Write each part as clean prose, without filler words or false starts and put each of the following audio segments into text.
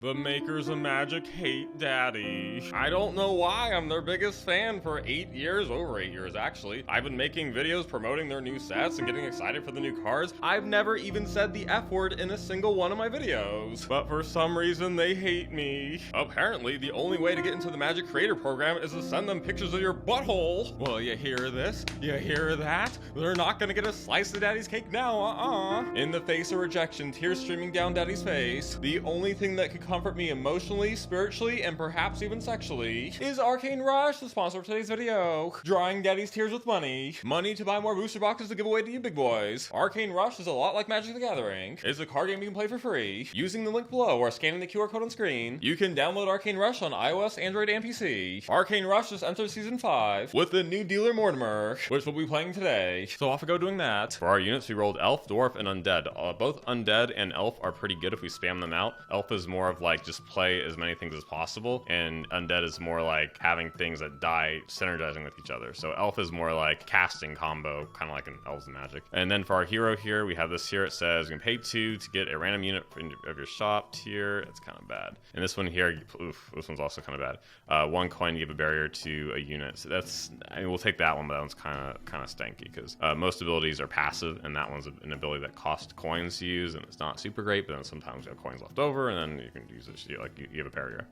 The makers of Magic hate Daddy. I don't know why, I'm their biggest fan for 8 years, over 8 years actually. I've been making videos promoting their new sets and getting excited for the new cards. I've never even said the F word in a single one of my videos. But for some reason, they hate me. Apparently, the only way to get into the Magic Creator Program is to send them pictures of your butthole. Well, you hear this? You hear that? They're not gonna get a slice of Daddy's cake now, In the face of rejection, tears streaming down Daddy's face. The only thing that could comfort me emotionally, spiritually, and perhaps even sexually is Arcane Rush, the sponsor of today's video. Drawing Daddy's tears with money. Money to buy more booster boxes to give away to you big boys. Arcane Rush is a lot like Magic the Gathering. It's a card game you can play for free. Using the link below or scanning the QR code on screen, you can download Arcane Rush on iOS, Android, and PC. Arcane Rush just entered Season 5 with the new dealer Mortimer, which we'll be playing today. So off we go doing that. For our units, we rolled Elf, Dwarf, and Undead. Both Undead and Elf are pretty good if we spam them out. Elf is more of like just play as many things as possible, and Undead is more like having things that die synergizing with each other. So Elf is more like casting combo, kind of like in Elves and Magic. And then for our hero here, we have this here. It says you can pay 2 to get a random unit of your shop tier. It's kind of bad. And this one here, oof, this one's also kind of bad. 1 coin to give a barrier to a unit. So that's, I mean, we'll take that one, but that one's kind of stanky because most abilities are passive, and that one's an ability that costs coins to use, and it's not super great. But then sometimes you have coins left over, and then you can use it. Like you have a barrier.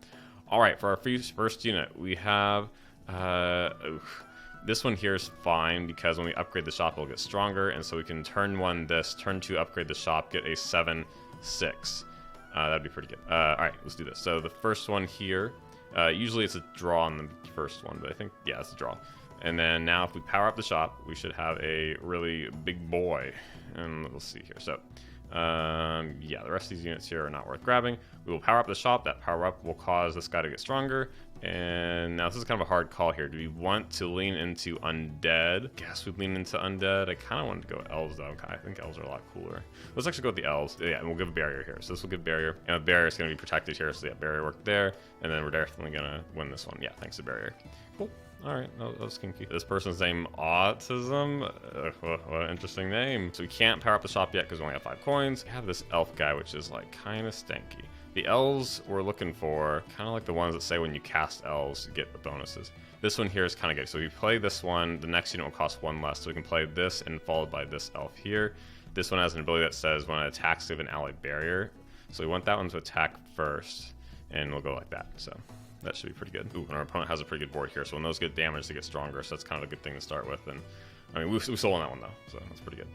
All right, for our first unit, we have this one here is fine because when we upgrade the shop, it'll get stronger, and so we can turn 1 this, turn 2 upgrade the shop, get a 7/6. That'd be pretty good. All right, let's do this. So the first one here, usually it's a draw on the first one, but I think yeah, it's a draw. And then now if we power up the shop, we should have a really big boy. And let's see here. So yeah, the rest of these units here are not worth grabbing. We will power up the shop. That power up will cause this guy to get stronger. And now this is kind of a hard call here. Do we want to lean into Undead? Guess we'd lean into Undead. I kind of wanted to go Elves though. I think Elves are a lot cooler. Let's actually go with the Elves. Yeah, and we'll give a barrier here. So this will give barrier. And the barrier is going to be protected here. So yeah, barrier worked there. And then we're definitely going to win this one. Yeah, thanks to barrier. Cool. All right, that was kinky. This person's name, Autism. What an interesting name. So we can't power up the shop yet because we only have 5 coins. We have this elf guy, which is like kind of stanky. The elves we're looking for, kind of like the ones that say when you cast elves, you get the bonuses. This one here is kind of good. So if you play this one, the next unit will cost 1 less. So we can play this and followed by this elf here. This one has an ability that says when it attacks, give an ally barrier. So we want that one to attack first, and we'll go like that. So that should be pretty good. Ooh, and our opponent has a pretty good board here, so when those get damaged, they get stronger, so that's kind of a good thing to start with. And I mean, we sold on that one though, so that's pretty good.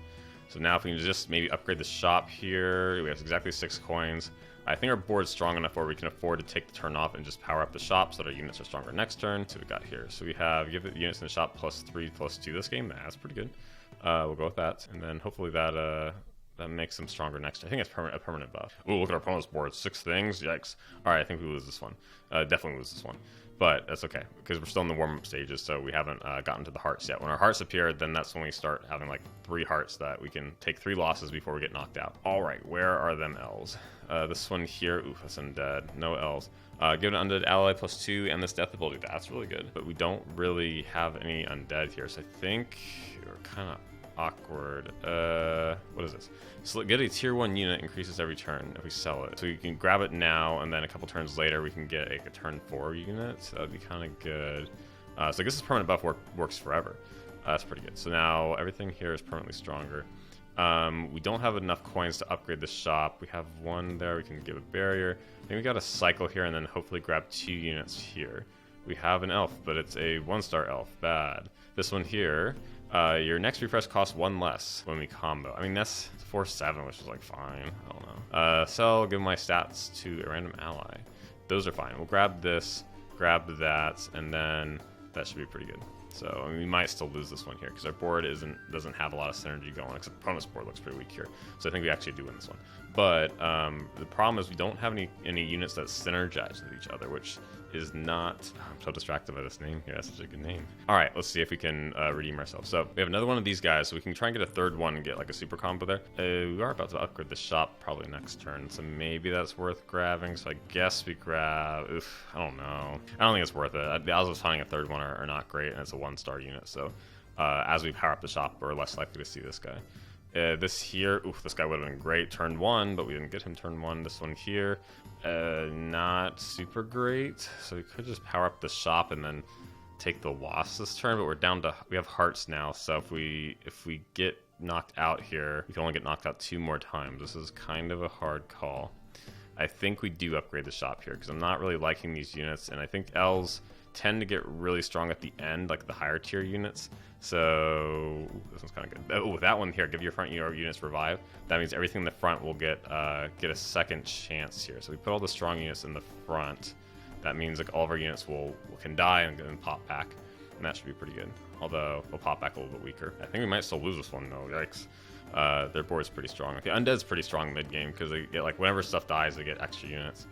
So now if we can just maybe upgrade the shop here, we have exactly 6 coins. I think our board's strong enough where we can afford to take the turn off and just power up the shop so that our units are stronger next turn. So we got here. So we have give the units in the shop +3/+2 this game. That's pretty good. We'll go with that, and then hopefully that makes them stronger next turn. I think it's a permanent buff. Ooh, look at our opponent's board. 6 things. Yikes. All right, I think we lose this one. Definitely lose this one. But that's okay, because we're still in the warm-up stages, so we haven't gotten to the hearts yet. When our hearts appear, then that's when we start having like 3 hearts that we can take 3 losses before we get knocked out. All right, where are them elves? This one here, oof, that's undead. No elves. Give an undead ally +2 and this death ability. That's really good. But we don't really have any undead here, so I think we're kind of awkward. What is this? So get a tier 1 unit, increases every turn if we sell it. So you can grab it now, and then a couple turns later we can get a turn 4 unit. So that'd be kind of good. So I guess this permanent buff works forever. That's pretty good. So now everything here is permanently stronger. We don't have enough coins to upgrade the shop. We have 1 there. We can give a barrier. Then we got a cycle here, and then hopefully grab 2 units here. We have an elf, but it's a 1-star elf. Bad. This one here. Your next refresh costs 1 less when we combo. I mean, that's 4/7, which is like fine. I don't know. Sell, give my stats to a random ally. Those are fine. We'll grab this, grab that, and then that should be pretty good. So I mean, we might still lose this one here because our board doesn't have a lot of synergy going. Except opponent's board looks pretty weak here. So I think we actually do win this one. But the problem is we don't have any units that synergize with each other, which is not... I'm so distracted by this name here. That's such a good name. All right, let's see if we can redeem ourselves. So we have another one of these guys, so we can try and get a 3rd one and get like a super combo there. We are about to upgrade the shop probably next turn, so maybe that's worth grabbing. So I guess we grab... Oof, I don't know. I don't think it's worth it. The odds of finding a 3rd one are not great, and it's a 1-star unit. So as we power up the shop, we're less likely to see this guy. This here, oof, this guy would have been great turn 1, but we didn't get him turn 1. This one here, not super great. So we could just power up the shop and then take the wasp this turn, but we're down to, we have hearts now. So if we get knocked out here, we can only get knocked out 2 more times. This is kind of a hard call. I think we do upgrade the shop here because I'm not really liking these units, and I think elves tend to get really strong at the end, like the higher tier units. So this one's kind of good. Oh, that one here, give your front units revive. That means everything in the front will get a second chance here. So we put all the strong units in the front. That means like all of our units can die and then pop back, and that should be pretty good. Although they'll pop back a little bit weaker. I think we might still lose this one though. Yikes. Their board's pretty strong. Okay, Undead's pretty strong mid game because they get, like, whenever stuff dies, they get extra units.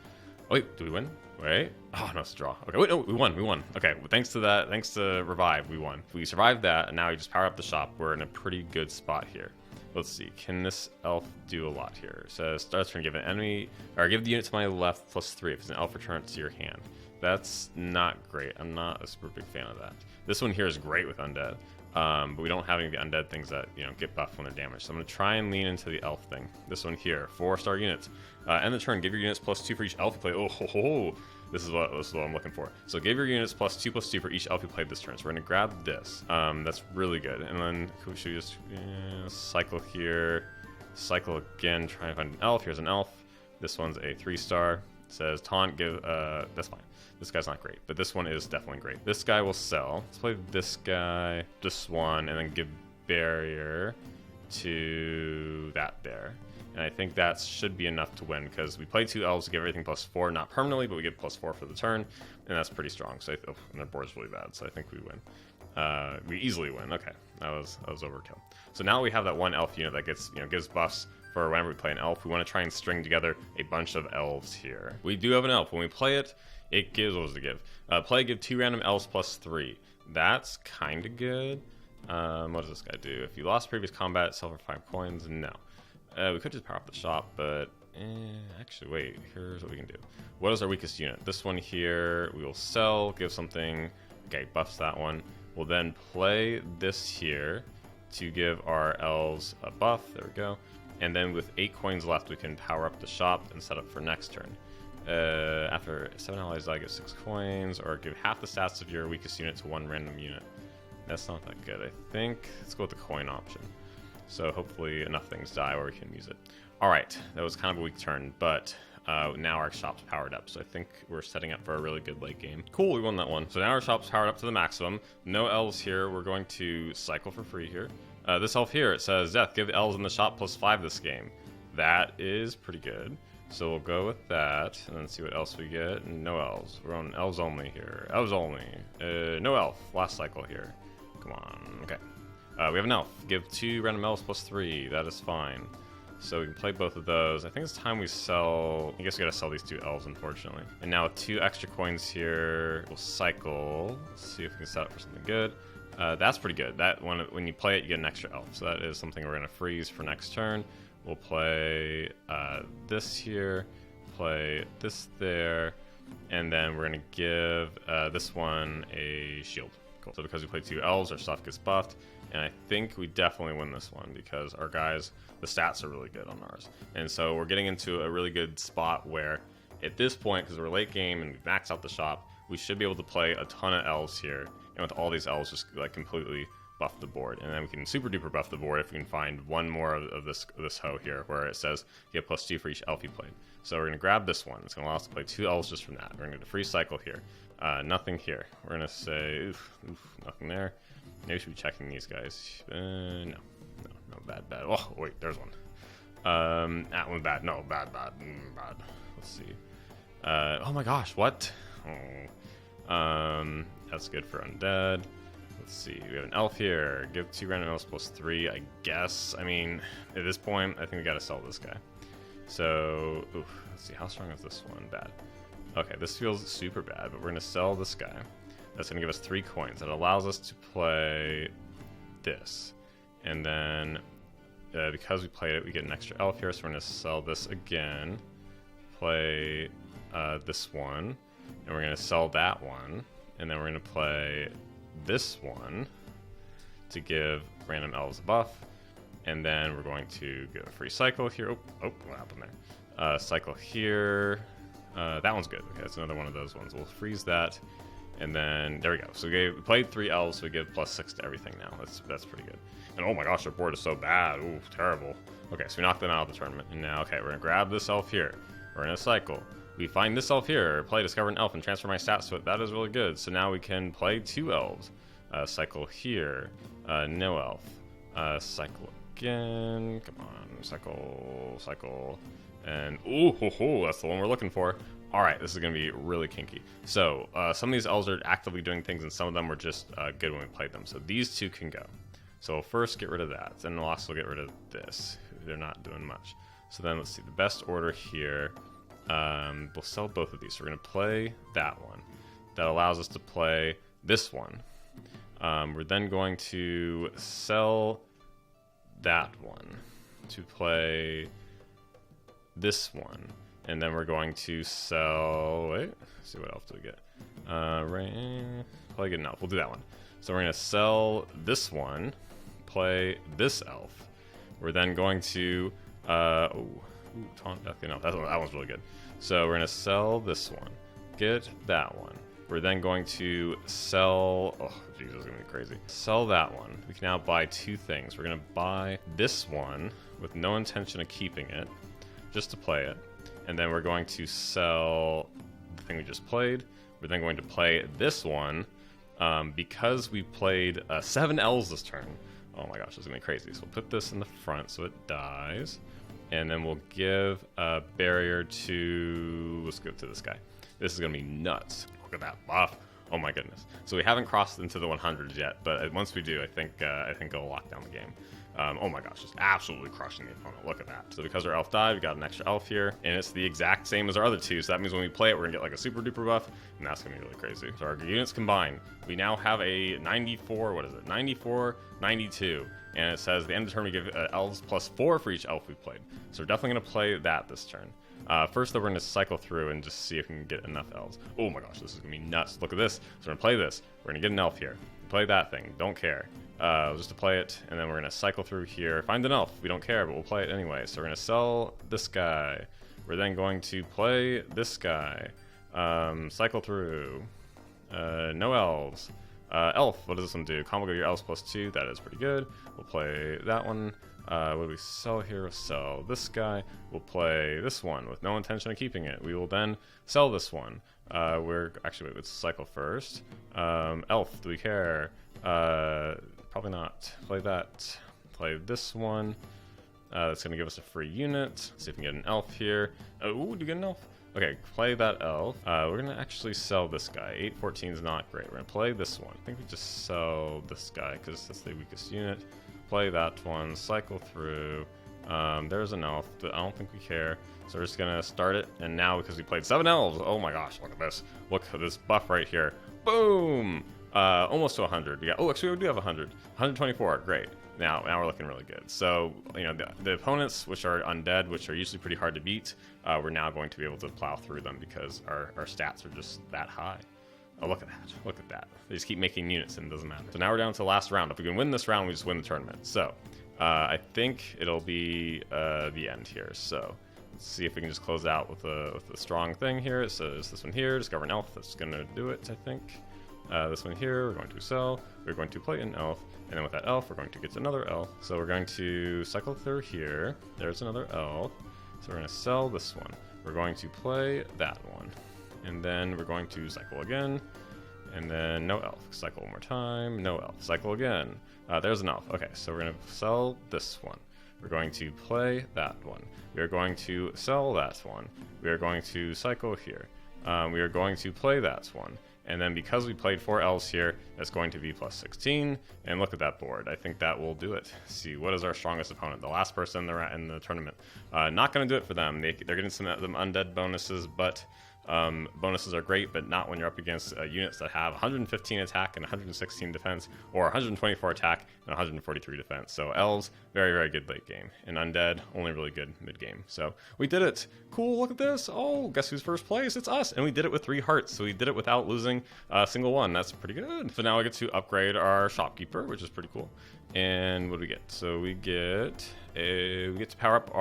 Oh, wait, do we win? Wait. Oh, no, it's a draw. Okay, wait, no, we won. Okay, well, thanks to that, thanks to Revive, we won. If we survived that, and now we just power up the shop, we're in a pretty good spot here. Let's see, can this elf do a lot here? It says, start turn, give an enemy, or give the unit to my left +3. If it's an elf, return it to your hand. That's not great. I'm not a super big fan of that. This one here is great with Undead. But we don't have any of the undead things that, you know, get buffed when they're damaged. So I'm going to try and lean into the elf thing. This one here, 4-star units. End the turn, give your units +2 for each elf you play. Oh, ho, ho. This is what I'm looking for. So give your units +2/+2 for each elf you played this turn. So we're going to grab this. That's really good. And then should we just cycle here, cycle again, try and find an elf. Here's an elf. This one's a 3-star. It says taunt, give, that's fine. This guy's not great, but this one is definitely great. This guy will sell. Let's play this guy, this one, and then give barrier to that there. And I think that should be enough to win because we play 2 elves to give everything +4, not permanently, but we get +4 for the turn, and that's pretty strong. So and their board's really bad, so I think we win. We easily win. Okay, that was overkill. So now we have that one elf unit that gets, you know, gives buffs for whenever we play an elf. We want to try and string together a bunch of elves here. We do have an elf. When we play it, it gives, what does it give? Give 2 random elves +3. That's kind of good. What does this guy do? If you lost previous combat, sell for 5 coins. No. We could just power up the shop, but actually, wait. Here's what we can do. What is our weakest unit? This one here, we will sell, give something. Okay, buffs that one. We'll then play this here to give our elves a buff. There we go. And then with 8 coins left, we can power up the shop and set up for next turn. After 7 allies die, get 6 coins, or give half the stats of your weakest unit to 1 random unit. That's not that good, I think. Let's go with the coin option. So hopefully enough things die where we can use it. Alright, that was kind of a weak turn, but now our shop's powered up, so I think we're setting up for a really good late game. Cool, we won that one. So now our shop's powered up to the maximum. No elves here. We're going to cycle for free here. This elf here, it says, Death, give elves in the shop +5 this game. That is pretty good. So we'll go with that, and then see what else we get. No elves. We're on elves only here. Elves only. No elf. Last cycle here. Come on. Okay. We have an elf. Give 2 random elves +3. That is fine. So we can play both of those. I think it's time we sell. I guess we gotta sell these 2 elves, unfortunately. And now with 2 extra coins here, we'll cycle. Let's see if we can set up for something good. That's pretty good. That one, when you play it, you get an extra elf. So that is something we're gonna freeze for next turn. We'll play this here, play this there, and then we're going to give this one a shield. Cool. So because we play 2 elves, our stuff gets buffed, and I think we definitely win this one because our guys, the stats are really good on ours. And so we're getting into a really good spot where at this point, because we're late game and we maxed out the shop, we should be able to play a ton of elves here, and with all these elves just like completely buff the board, and then we can super duper buff the board if we can find one more of this hoe here where it says you get +2 for each elf you played. So we're gonna grab this one. It's gonna allow us to play 2 elves just from that. We're gonna get a free cycle here. Nothing here. We're gonna say oof, nothing there. Maybe we should be checking these guys. No, bad. Oh wait, there's one. That one bad. No, bad. Let's see. Oh my gosh, what? Oh. That's good for undead. Let's see, we have an elf here. Give 2 random elves +3, I guess. I mean, at this point, I think we gotta sell this guy. So, let's see, how strong is this one? Bad. Okay, this feels super bad, but we're gonna sell this guy. That's gonna give us 3 coins. That allows us to play this. And then, because we played it, we get an extra elf here, so we're gonna sell this again. Play this one, and we're gonna sell that one. And then we're gonna play this one to give random elves a buff, And then we're going to get a free cycle here. Oh, what happened there? Cycle here. That one's good. Okay, that's another one of those ones. We'll freeze that. And then, there we go. So we played 3 elves, so we give +6 to everything now. That's pretty good. And oh my gosh, our board is so bad. Ooh, terrible. Okay, so we knocked them out of the tournament. And now, okay, we're going to grab this elf here. We're going to cycle. We find this elf here, play Discover an Elf, and transfer my stats to it. That is really good. So now we can play 2 elves. Cycle here. No elf. Cycle again. Come on. Cycle. And ooh, that's the one we're looking for. All right, this is going to be really kinky. So some of these elves are actively doing things, and some of them were just good when we played them. So these 2 can go. So we'll first get rid of that. Then we'll also get rid of this. They're not doing much. So then let's see. The best order here. We'll sell both of these. So we're going to play that one. That allows us to play this one. We're then going to sell that one to play this one. And then we're going to sell... Wait, let's see what else do we get. Play good enough. We'll do that one. So we're going to sell this one, play this elf. We're then going to... Okay, no, that one's really good. So we're going to sell this one, get that one. We're then going to sell... Oh, Jesus, it's going to be crazy. Sell that one. We can now buy 2 things. We're going to buy this one with no intention of keeping it, just to play it. And then we're going to sell the thing we just played. We're then going to play this one because we played 7 elves this turn. Oh my gosh, this is going to be crazy. So we'll put this in the front so it dies. And then we'll give a barrier to... Let's go to this guy. This is going to be nuts. Look at that buff. Oh my goodness. So we haven't crossed into the 100s yet, but once we do, I think it'll lock down the game. Oh my gosh, just absolutely crushing the opponent. Look at that. So because our elf died, we got an extra elf here, and it's the exact same as our other 2. So that means when we play it, we're gonna get like a super duper buff, and that's gonna be really crazy. So our units combined, we now have a 94, what is it? 94, 92. And it says the end of the turn we give elves +4 for each elf we played. So we're definitely gonna play that this turn. First though, we're gonna cycle through and just see if we can get enough elves. Oh my gosh, this is gonna be nuts. Look at this. So we're gonna play this. We're gonna get an elf here. Play that thing. Don't care. Just to play it, and then we're gonna cycle through here. Find an elf. We don't care, but we'll play it anyway. So we're gonna sell this guy. We're then going to play this guy. Cycle through. No elves. Elf. What does this one do? Combo go your elves +2. That is pretty good. We'll play that one. What do we sell here? We'll sell this guy. We'll play this one with no intention of keeping it. We will then sell this one. We're actually, wait, let's cycle first. Elf. Do we care? Probably not. Play that. Play this one. That's going to give us a free unit. See if we can get an elf here. Ooh, do we get an elf? Okay, play that elf. We're going to actually sell this guy. 814 is not great. We're going to play this one. I think we just sell this guy because that's the weakest unit. Play that one. Cycle through. There's an elf. I don't think we care. So we're just going to start it. And now, because we played 7 elves. Oh my gosh, look at this. Look at this buff right here. Boom! Almost to 100. We got, oh, actually, we do have 100. 124. Great. Now we're looking really good. So, you know, the opponents, which are undead, which are usually pretty hard to beat, we're now going to be able to plow through them because our stats are just that high. Oh, look at that. Look at that. They just keep making units and it doesn't matter. So now we're down to the last round. If we can win this round, we just win the tournament. So, I think it'll be the end here. So, let's see if we can just close out with a strong thing here. So, there's this one here. Discover an elf. That's going to do it, I think. This one here, we're going to sell. We're going to play an elf. And then with that elf, we're going to get another elf. So we're going to cycle through here. There's another elf. So we're going to sell this one. We're going to play that one. And then we're going to cycle again. And then no elf. Cycle one more time. No elf. Cycle again. There's an elf. Okay, so we're going to sell this one. We're going to play that one. We are going to sell that one. We are going to cycle here. We are going to play that one. And then because we played 4 elves here, that's going to be +16. And look at that board. I think that will do it. Let's see, what is our strongest opponent? The last person in the tournament. Not going to do it for them. They're getting some undead bonuses, but Bonuses are great, but not when you're up against units that have 115 attack and 116 defense, or 124 attack and 143 defense. So elves, very, very good late game. And undead, only really good mid game. So we did it. Cool, look at this. Oh, guess who's first place? It's us. And we did it with 3 hearts, so we did it without losing a single one. That's pretty good. So now we get to upgrade our shopkeeper, which is pretty cool. And what do we get? So we get to power up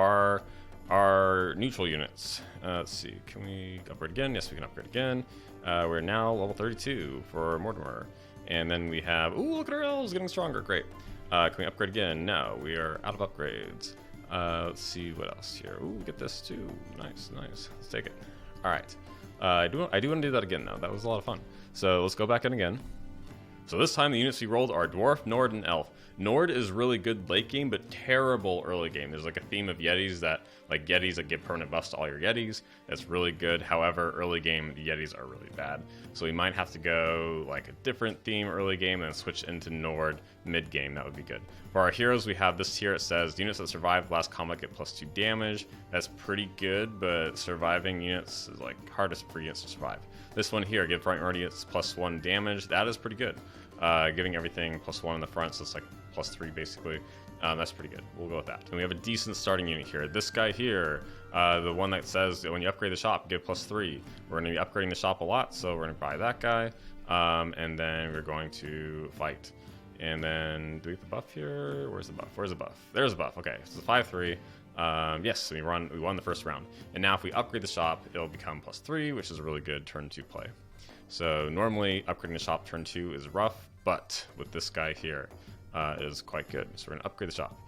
our neutral units. Let's see, can we upgrade again? Yes, we can upgrade again. We're now level 32 for Mortimer. And then we have, ooh, look at our elves getting stronger, great. Can we upgrade again? No, we are out of upgrades. Let's see what else here. Ooh, get this too, nice, nice, let's take it. All right, I do want to do that again though, that was a lot of fun. So let's go back in again. So this time the units we rolled are Dwarf, Nord, and Elf. Nord is really good late game, but terrible early game. There's like a theme of Yetis that, like Yetis that give permanent buffs to all your Yetis. That's really good. However, early game, the Yetis are really bad. So we might have to go like a different theme early game and then switch into Nord mid game. That would be good. For our heroes, we have this tier. It says units that survive last combat get +2 damage. That's pretty good, but surviving units is like hardest for units to survive. This one here, give front units +1 damage. That is pretty good. Giving everything +1 in the front, so it's like +3 basically. That's pretty good. We'll go with that. And we have a decent starting unit here. This guy here, the one that says when you upgrade the shop, give +3. We're going to be upgrading the shop a lot, so we're going to buy that guy. And then we're going to fight. And then, do we get the buff here? Where's the buff? Where's the buff? There's the buff. Okay, so it's 5-3. Yes, we won the first round. And now if we upgrade the shop, it'll become +3, which is a really good turn 2 play. So normally upgrading the shop turn 2 is rough, but with this guy here is quite good. So we're going to upgrade the shop.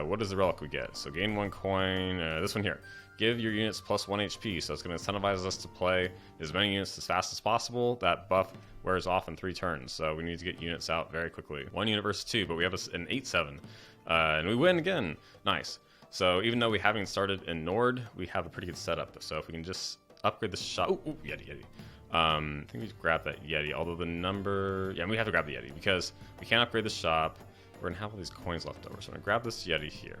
What is the relic we get? So gain 1 coin, this one here. Give your units +1 HP, so it's going to incentivize us to play as many units as fast as possible. That buff wears off in 3 turns, so we need to get units out very quickly. 1 unit versus 2, but we have an 8-7, and we win again. Nice. So even though we haven't started in Nord, we have a pretty good setup. So if we can just upgrade the shop. Ooh, Yeti. I think we just grab that Yeti, although the number, yeah, we have to grab the Yeti because we can't upgrade the shop. We're gonna have all these coins left over, so I'm gonna grab this Yeti here.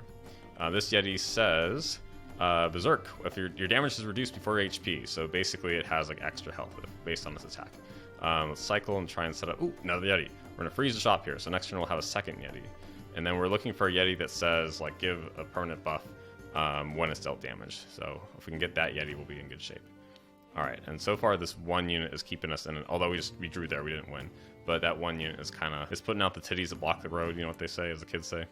This Yeti says Berserk, if your damage is reduced before HP, so basically it has like extra health based on this attack. Let's cycle and try and set up, ooh, another Yeti. We're gonna freeze the shop here, so next turn we'll have a second Yeti. And then we're looking for a Yeti that says like give a permanent buff when it's dealt damage. So if we can get that Yeti, we'll be in good shape. All right, and so far this one unit is keeping us in it. Although we drew there, we didn't win. But that one unit is putting out the titties that block the road. You know what they say, as the kids say.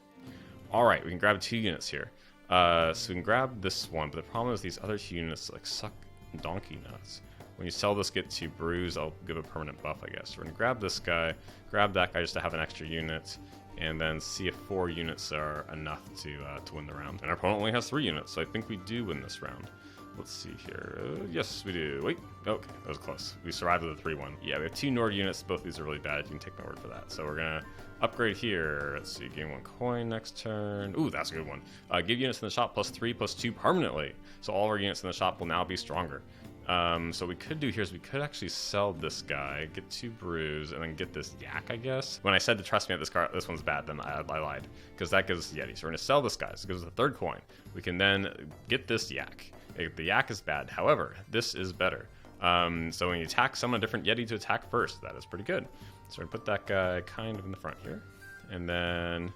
All right, we can grab 2 units here. So we can grab this one, but the problem is these other 2 units like suck donkey nuts. When you sell this, get 2 brews, I'll give a permanent buff, I guess. We're gonna grab this guy, grab that guy just to have an extra unit, and then see if 4 units are enough to win the round. And our opponent only has 3 units, so I think we do win this round. Let's see here. Yes, we do. Wait. Okay, that was close. We survived with a 3-1. Yeah, we have 2 Nord units. Both these are really bad. You can take my word for that. So we're going to upgrade here. Let's see. Gain 1 coin next turn. Ooh, that's a good one. Give units in the shop +3/+2 permanently. So all our units in the shop will now be stronger. So what we could do here is we could actually sell this guy, get 2 brews, and then get this yak, I guess. When I said to trust me that this one's bad, then I lied. Because that gives us Yeti. So we're going to sell this guy. So it gives us the 3rd coin. We can then get this yak. The yak is bad. However, this is better. So when you attack, summon a different Yeti to attack first. That is pretty good. So we're going to put that guy kind of in the front here. And then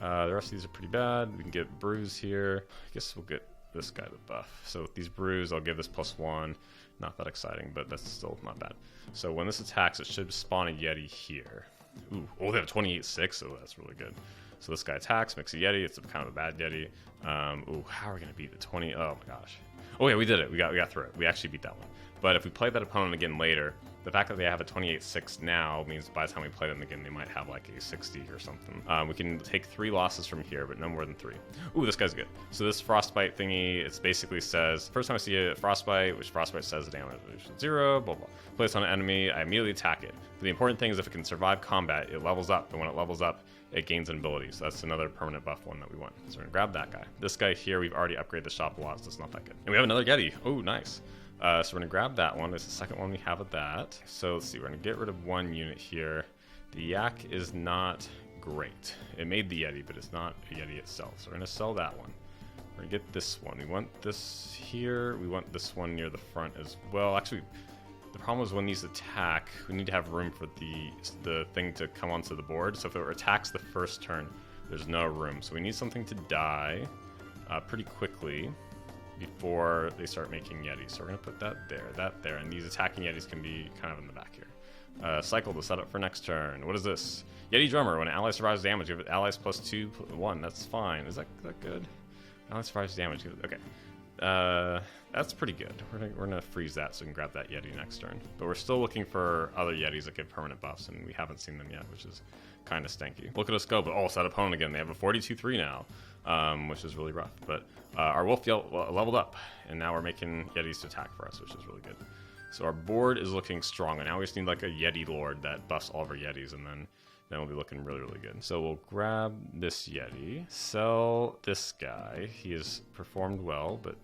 the rest of these are pretty bad. We can get brews here. I guess we'll get this guy the buff. So with these brews, I'll give this +1. Not that exciting, but that's still not bad. So when this attacks, it should spawn a Yeti here. Ooh, oh, they have 28-6, so that's really good. So this guy attacks, makes a Yeti. It's kind of a bad Yeti. Ooh, how are we gonna beat the 20? Oh my gosh. Oh yeah, we did it. We got through it. We actually beat that one. But if we play that opponent again later, the fact that they have a 28-6 now means by the time we play them again, they might have like a 60 or something. We can take 3 losses from here, but no more than 3. Ooh, this guy's good. So this frostbite thingy, it basically says, first time I see a frostbite, which frostbite says the damage is 0, blah, blah. Place on an enemy, I immediately attack it. But the important thing is if it can survive combat, it levels up. And when it levels up, it gains an ability. So that's another permanent buff one that we want. So we're gonna grab that guy. This guy here, we've already upgraded the shop a lot, so it's not that good. And we have another Yeti. Oh, nice. So we're gonna grab that one. It's the second one we have of that. So let's see, we're gonna get rid of 1 unit here. The yak is not great. It made the Yeti, but it's not a Yeti itself. So we're gonna sell that one. We're gonna get this one. We want this here. We want this one near the front as well. Actually, the problem is when these attack, we need to have room for the thing to come onto the board. So if it attacks the first turn, there's no room. So we need something to die pretty quickly before they start making Yetis. So we're gonna put that there, and these attacking Yetis can be kind of in the back here. Cycle the setup for next turn. What is this? Yeti Drummer. When an ally survives damage, give it allies +2/+1. That's fine. Is that good? Ally survives damage. Okay. That's pretty good. We're gonna freeze that so we can grab that Yeti next turn. But we're still looking for other Yetis that give permanent buffs, and we haven't seen them yet, which is kind of stinky. Look at us go, but it's that opponent again. They have a 42-3 now, which is really rough. But our wolf leveled up, and now we're making Yetis to attack for us, which is really good. So our board is looking strong, and now we just need like a Yeti Lord that buffs all of our Yetis, and then we'll be looking really, really good. So we'll grab this Yeti, sell this guy. He has performed well, but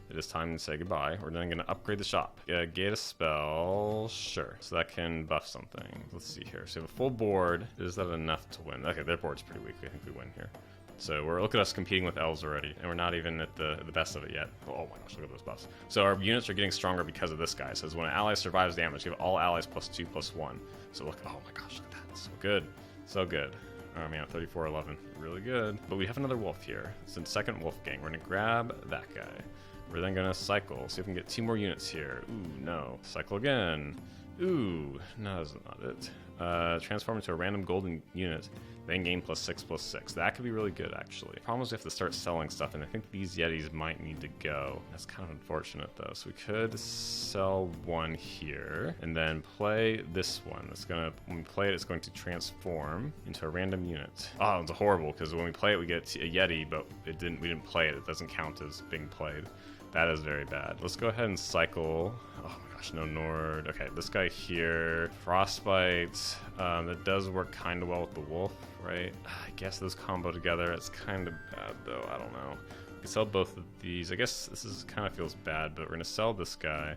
it is time to say goodbye. We're then going to upgrade the shop. Gate a spell, sure. So that can buff something. Let's see here. So we have a full board. Is that enough to win? Okay, their board's pretty weak. I think we win here. So look at us competing with elves already, and we're not even at the best of it yet. Oh my gosh, look at those buffs. So our units are getting stronger because of this guy. It says when an ally survives damage, give all allies +2/+1. So look, oh my gosh, look at that. So good. So good. Oh man, 34-11. Really good. But we have another wolf here. It's the second wolf gang. We're going to grab that guy. We're then going to cycle. See if we can get 2 more units here. Ooh, no. Cycle again. Ooh, no, that's not it. Transform into a random golden unit, then gain +6/+6. That could be really good, actually. The problem is we have to start selling stuff, and I think these Yetis might need to go. That's kind of unfortunate, though. So we could sell one here, and then play this one. It's gonna, when we play it, it's going to transform into a random unit. Oh, it's horrible, because when we play it, we get a Yeti, but we didn't play it. It doesn't count as being played. That is very bad. Let's go ahead and cycle. Oh my gosh, no Nord. Okay, this guy here. Frostbite. That does work kind of well with the wolf, right? I guess those combo together. It's kind of bad, though. I don't know. We can sell both of these. I guess this is kind of feels bad, but we're going to sell this guy.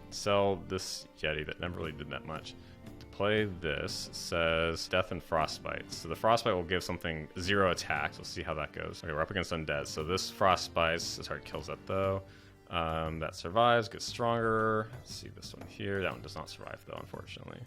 Sell this Yeti that never really did that much. To play this, it says Death and Frostbite. So the Frostbite will give something 0 attack. So we'll see how that goes. Okay, we're up against Undead. So this Frostbite, sorry, kills that though. That survives, gets stronger. Let's see this one here. That one does not survive though, unfortunately.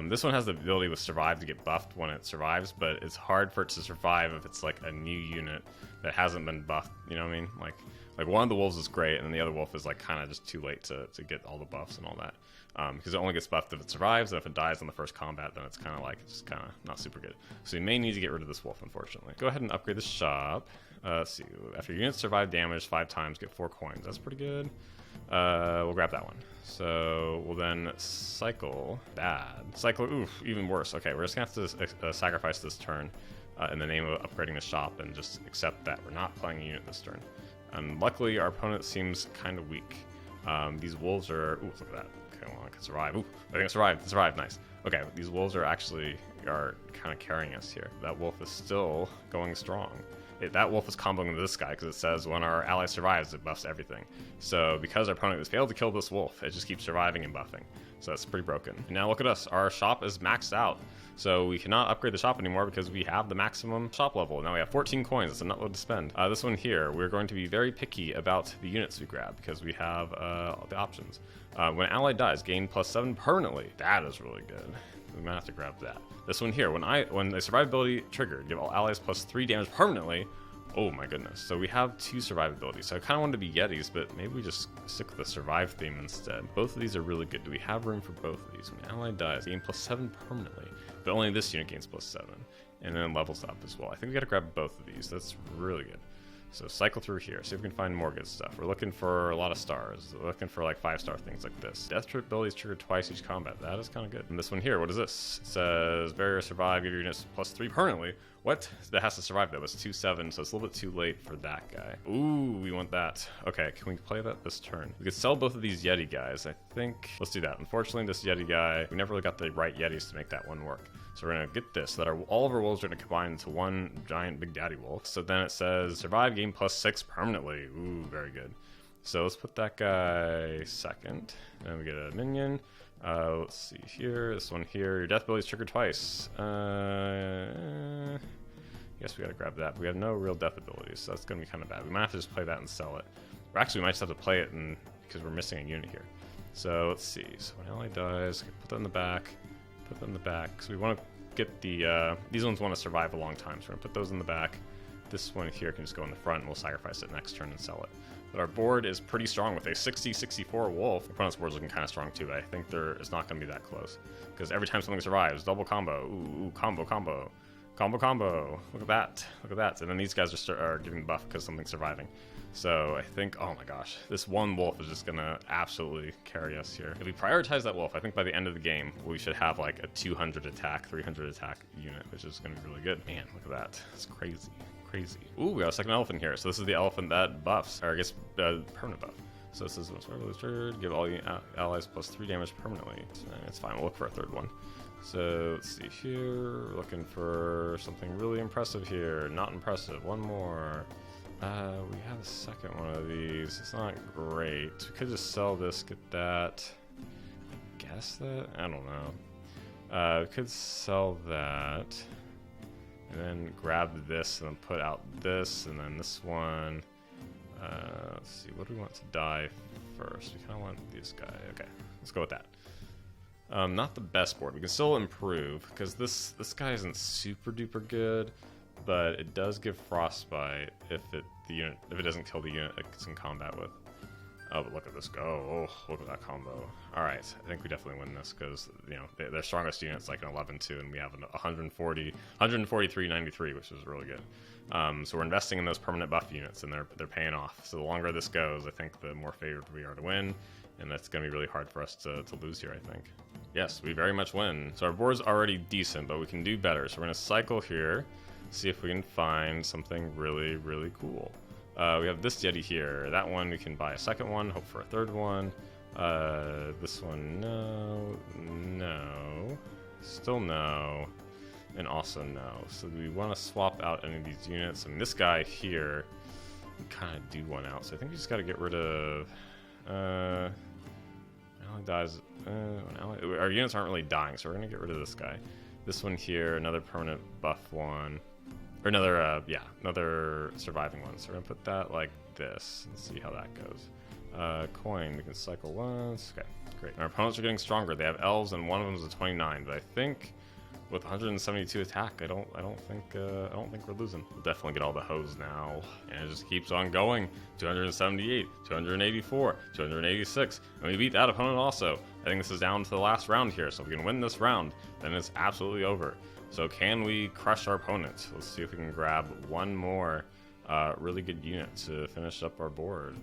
This one has the ability with survive to get buffed when it survives, but it's hard for it to survive if it's like a new unit that hasn't been buffed. You know what I mean? Like one of the wolves is great, and then the other wolf is like kind of just too late to get all the buffs and all that. Because it only gets buffed if it survives, and if it dies in the first combat, then it's kind of like just kind of not super good. So you may need to get rid of this wolf, unfortunately. Go ahead and upgrade the shop. Let's see. After units survive damage 5 times, get 4 coins. That's pretty good. We'll grab that one. So we'll then cycle. Bad. Cycle. Oof, even worse. Okay, we're just gonna have to sacrifice this turn in the name of upgrading the shop and just accept that we're not playing a unit this turn. And luckily, our opponent seems kind of weak. These wolves are. Ooh, look at that. Okay, well, I can survive. Ooh, I think I survived. It survived. Nice. Okay, these wolves are actually kind of carrying us here. That wolf is still going strong. That wolf is comboing with this guy because it says when our ally survives, it buffs everything. So because our opponent has failed to kill this wolf, it just keeps surviving and buffing. So that's pretty broken. And now look at us. Our shop is maxed out. So we cannot upgrade the shop anymore because we have the maximum shop level. Now we have 14 coins. That's a nutload to spend. This one here, we're going to be very picky about the units we grab because we have the options. When an ally dies, gain +7 permanently. That is really good. We might have to grab that. This one here, when the survivability triggered, give all allies +3 damage permanently. Oh my goodness. So we have 2 survivabilities. So I kind of wanted to be Yetis, but maybe we just stick with the survive theme instead. Both of these are really good. Do we have room for both of these? When an ally dies, gain +7 permanently, but only this unit gains +7, and then levels up as well. I think we got to grab both of these. That's really good. So cycle through here, see if we can find more good stuff. We're looking for a lot of stars. We're looking for like 5-star things like this. Death abilities triggered twice each combat. That is kind of good. And this one here, what is this? It says barrier survive, give your units +3 permanently. What? That has to survive though. It's 2/7, so it's a little bit too late for that guy. Ooh, we want that. Okay, can we play that this turn? We could sell both of these Yeti guys. I think let's do that. Unfortunately, this Yeti guy, we never really got the right Yetis to make that one work. So we're gonna get this, so that all of our wolves are gonna combine into one giant big daddy wolf. So then it says survive, gain +6 permanently. Ooh, very good. So let's put that guy second. And we get a minion. Let's see here, this one here. Your death ability is triggered twice. Yes, we gotta grab that. But we have no real death abilities, so that's gonna be kind of bad. We might have to just play that and sell it. Or actually, we might just have to play it and because we're missing a unit here. So let's see. So when ally dies, put that in the back. Put that in the back. So we want to get the these ones want to survive a long time, so we're gonna put those in the back. This one here can just go in the front, and we'll sacrifice it next turn and sell it. But our board is pretty strong with a 60-64 wolf. The opponent's board's looking kind of strong too, but I think it's not going to be that close. Because every time something survives, double combo. Ooh, combo, combo. Combo, combo. Look at that. Look at that. And then these guys are giving buff because something's surviving. So I think, oh my gosh, this one wolf is just going to absolutely carry us here. If we prioritize that wolf, I think by the end of the game, we should have like a 200 attack, 300 attack unit, which is going to be really good. Man, look at that. It's crazy. Crazy. Ooh, we got a second elephant here. So this is the elephant that buffs, or I guess permanent buff. So this is give all allies plus 3 damage permanently. It's fine. We'll look for a third one. So let's see here. We're looking for something really impressive here. Not impressive. One more. We have a second one of these. It's not great. We could just sell this, get that. I guess that? I don't know. We could sell that. And then grab this and then put out this and then this one. Let's see, what do we want to die first? We kind of want this guy. Okay, let's go with that. Not the best board. We can still improve because this guy isn't super duper good, but it does give frostbite if it doesn't kill the unit it's in combat with. Oh, but look at this go. Oh, look at that combo. All right, I think we definitely win this because, you know, their strongest unit's like an 11-2, and we have a 143-93, which is really good. So we're investing in those permanent buff units, and they're paying off. So the longer this goes, I think the more favored we are to win, and that's going to be really hard for us to lose here, I think. Yes, we very much win. So our board's already decent, but we can do better. So we're going to cycle here, see if we can find something really, really cool. We have this Yeti here. That one, we can buy a second one, hope for a third one. This one, no. Still no. And also no. So do we want to swap out any of these units? I mean, this guy here, we kind of do one out. So I think we just got to get rid of... ally dies... our units aren't really dying, so we're going to get rid of this guy. This one here, another permanent buff one. Or another, another surviving one. So we're gonna put that like this and see how that goes. Coin, we can cycle once. Okay, great. Our opponents are getting stronger. They have elves, and one of them is a 29. But I think with 172 attack, I don't think we're losing. We'll definitely get all the hoes now, and it just keeps on going. 278, 284, 286, and we beat that opponent also. I think this is down to the last round here. So if we can win this round, then it's absolutely over. So can we crush our opponent? Let's see if we can grab one more really good unit to finish up our board.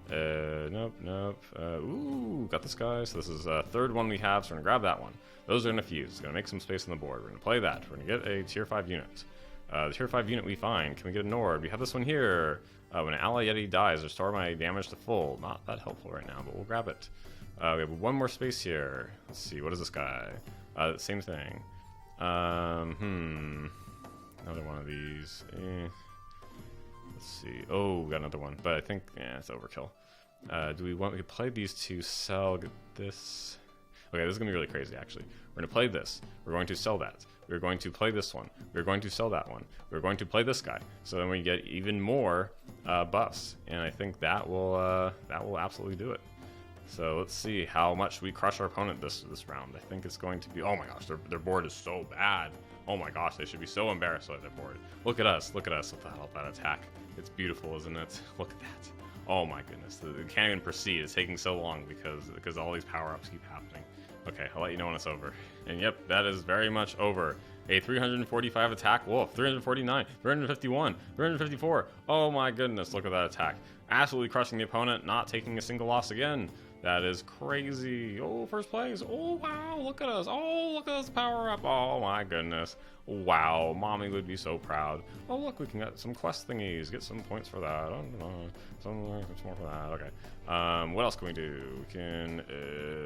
Nope. Ooh, got this guy. So this is a third one we have, so we're gonna grab that one. Those are gonna fuse. It's gonna make some space on the board. We're gonna play that. We're gonna get a tier 5 unit. The tier 5 unit we find. Can we get a Nord? We have this one here. When an ally Yeti dies, restore my damage to full. Not that helpful right now, but we'll grab it. We have one more space here. Let's see, what is this guy? Same thing. Another one of these. Let's see. Oh, we got another one, but I think it's overkill. Do we want to play these two? Sell, get this. Okay, this is gonna be really crazy. Actually, we're gonna play this. We're going to sell that. We're going to play this one. We're going to sell that one. We're going to play this guy. So then we get even more buffs, and I think that will absolutely do it. So let's see how much we crush our opponent this round. I think it's going to be... Oh my gosh, their board is so bad. Oh my gosh, they should be so embarrassed by their board. Look at us with that attack. It's beautiful, isn't it? Look at that. Oh my goodness, it can't even proceed. It's taking so long because all these power-ups keep happening. Okay, I'll let you know when it's over. And yep, that is very much over. A 345 attack wolf, 349, 351, 354. Oh my goodness, look at that attack. Absolutely crushing the opponent, not taking a single loss again. That is crazy. Oh, first place. Oh, wow. Look at us. Oh, look at us power up. Oh, my goodness. Wow. Mommy would be so proud. Oh, look, we can get some quest thingies. Get some points for that. I don't know. Some more for that. Okay. What else can we do? We can,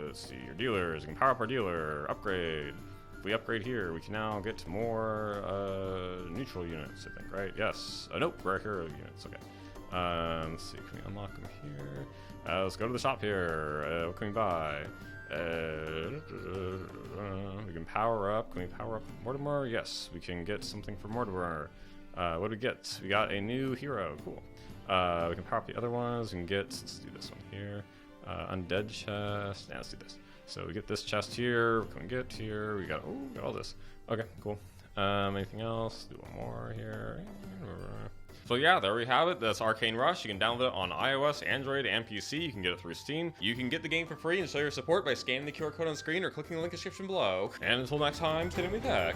let's see, your dealers. We can power up our dealer. Upgrade. If we upgrade here, we can now get more neutral units, I think, right? Yes. Nope. Rare hero units. Okay. Let's see. Can we unlock them here? Let's go to the shop here. What can we buy? We can power up. Can we power up Mortimer? Yes, we can get something for Mortimer. What do we get? We got a new hero. Cool. We can power up the other ones and get, let's do this one here. Undead chest. Yeah, let's do this. So we get this chest here. We can get here. We got all this. Okay, cool. Anything else? Do one more here. So yeah, there we have it. That's Arcane Rush. You can download it on iOS, Android, and PC. You can get it through Steam. You can get the game for free and show your support by scanning the QR code on screen or clicking the link in the description below. And until next time, stay with me back.